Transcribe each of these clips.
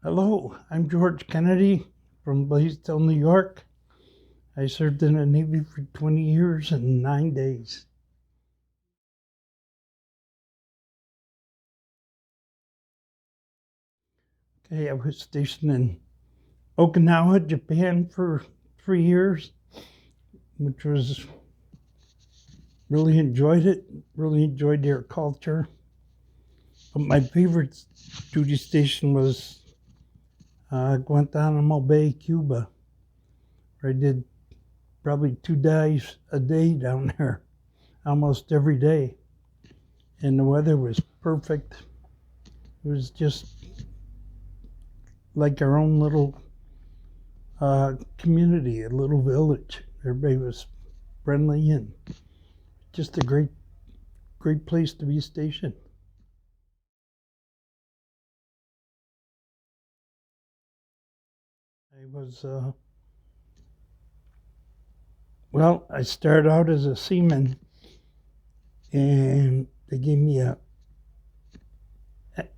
Hello, I'm George Kennedy from Blaisdell, New York. I served in the Navy for 20 years and 9 days. Okay, I was stationed in Okinawa, Japan for 3 years, which was really enjoyed it, really enjoyed their culture. But my favorite duty station was Guantanamo Bay, Cuba, where I did probably 2 days a day down there, almost every day. And the weather was perfect. It was just like our own little community, a little village. Everybody was friendly and just a great place to be stationed. I was, I started out as a seaman, and they gave me a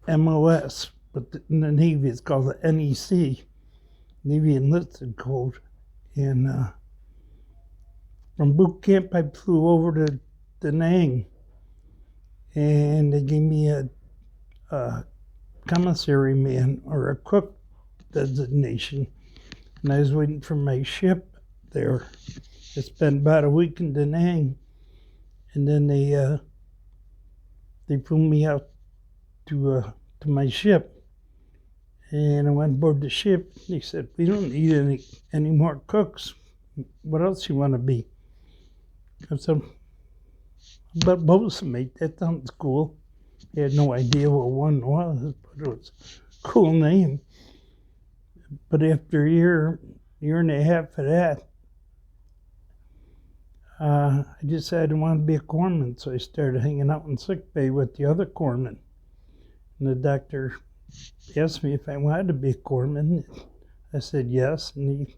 MOS, but in the Navy it's called the NEC, Navy Enlisted Code. And from boot camp, I flew over to Da Nang, and they gave me a commissary man or a cook designation, and I was waiting for my ship there. I spent about a week in Da Nang, and then they flew me out to my ship, and I went aboard the ship. They said, "We don't need any more cooks. What else you want to be?" I said, "But boatswain, that sounds cool." I had no idea what one was, but it was a cool name. But after a year and a half of that, I decided I wanted to be a corpsman, so I started hanging out in sick bay with the other corpsmen. And the doctor asked me if I wanted to be a corpsman. I said yes, and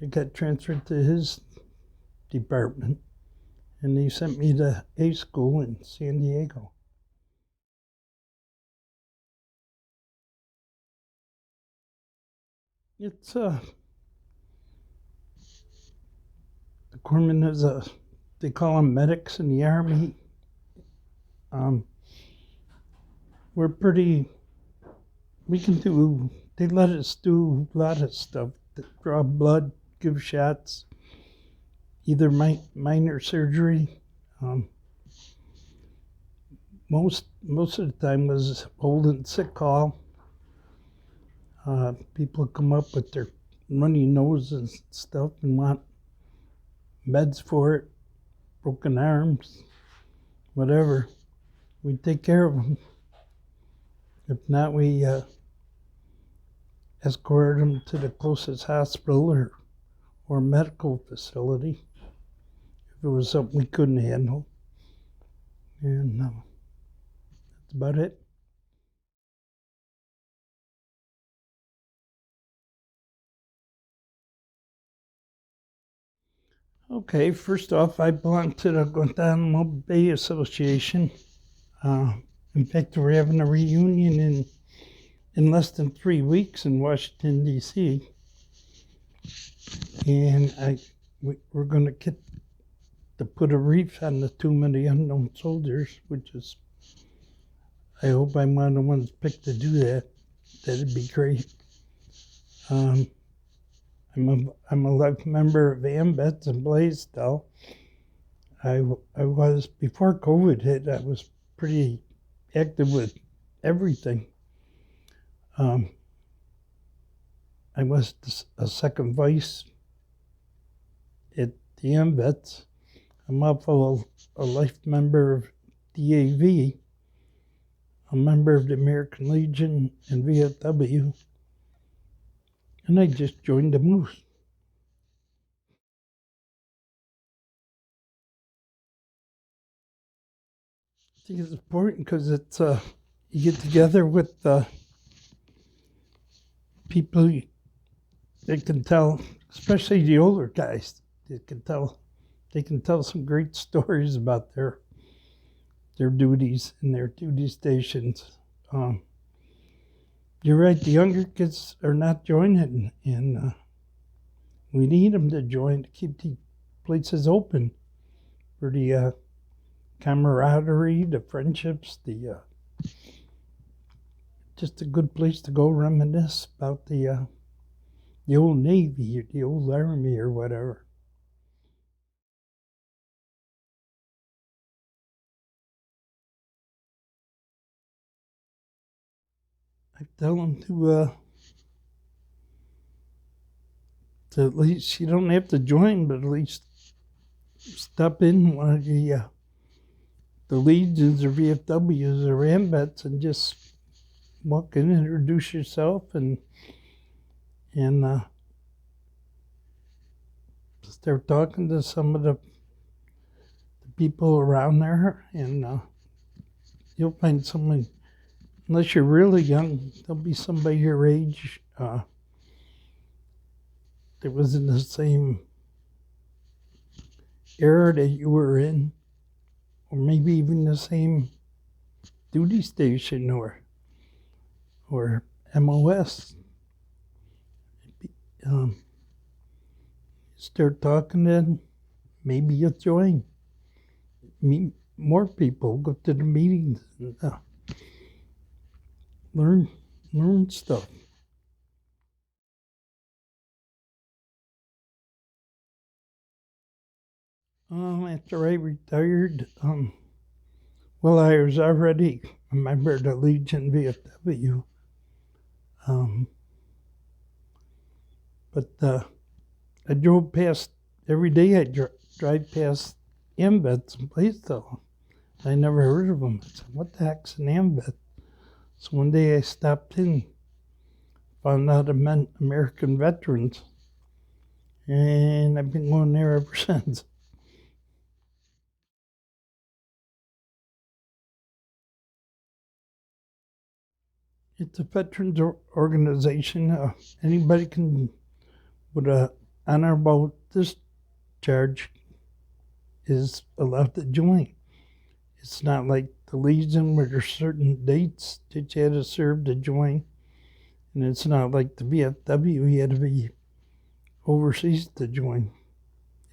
I got transferred to his department, and he sent me to A school in San Diego. It's the corpsman is they call them medics in the Army. We're pretty, we can do, they let us do a lot of stuff, draw blood, give shots, either minor surgery. Most of the time was holding sick call. People come up with their runny nose and stuff and want meds for it, broken arms, whatever. We take care of them. If not, we escort them to the closest hospital or medical facility if it was something we couldn't handle. And that's about it. Okay, first off, I belong to the Guantanamo Bay Association. In fact, we're having a reunion in less than 3 weeks in Washington, D.C. And we're going to get to put a wreath on the Tomb of the Unknown Soldiers, which is, I hope I'm one of the ones picked to do that. That'd be great. I'm a life member of AMVETS in Blaisdell. I was, before COVID hit, I was pretty active with everything. I was a second vice at the AMVETS. I'm also a life member of DAV, a member of the American Legion and VOCWNY, and I just joined the Moose. I think it's important because it's you get together with people that can tell, especially the older guys, they can tell some great stories about their duties and their duty stations. you're right. The younger kids are not joining, and we need them to join to keep the places open for the camaraderie, the friendships, the just a good place to go reminisce about the old Navy or the old Army or whatever. I tell them to at least, you don't have to join, but at least stop in one of the Legions or VFWs or AMBETs and just walk in, introduce yourself, and start talking to some of the people around there, and you'll find someone. Unless you're really young, there'll be somebody your age that was in the same era that you were in, or maybe even the same duty station or MOS. Start talking, then maybe you'll join. Meet more people, go to the meetings, and learn stuff. After I retired, well, I was already a member of the Legion VFW, but I drove past every day. I drive past AMVETs in Blaisdell. I never heard of them. I said, "What the heck's an AMVET?" So one day I stopped in, found out it meant American veterans, and I've been going there ever since. It's a veterans organization. Anybody with a honorable discharge is allowed to join. It's not like the Legion where there's certain dates that you had to serve to join. And it's not like the VFW, you had to be overseas to join.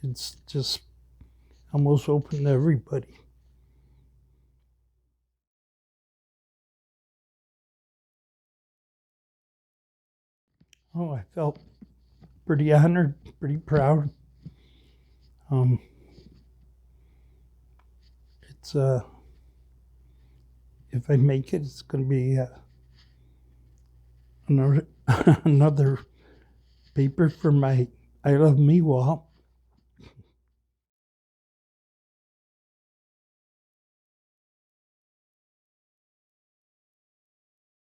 It's just almost open to everybody. Oh, I felt pretty honored, pretty proud. It's if I make it, it's going to be another another paper for my I Love Me wall.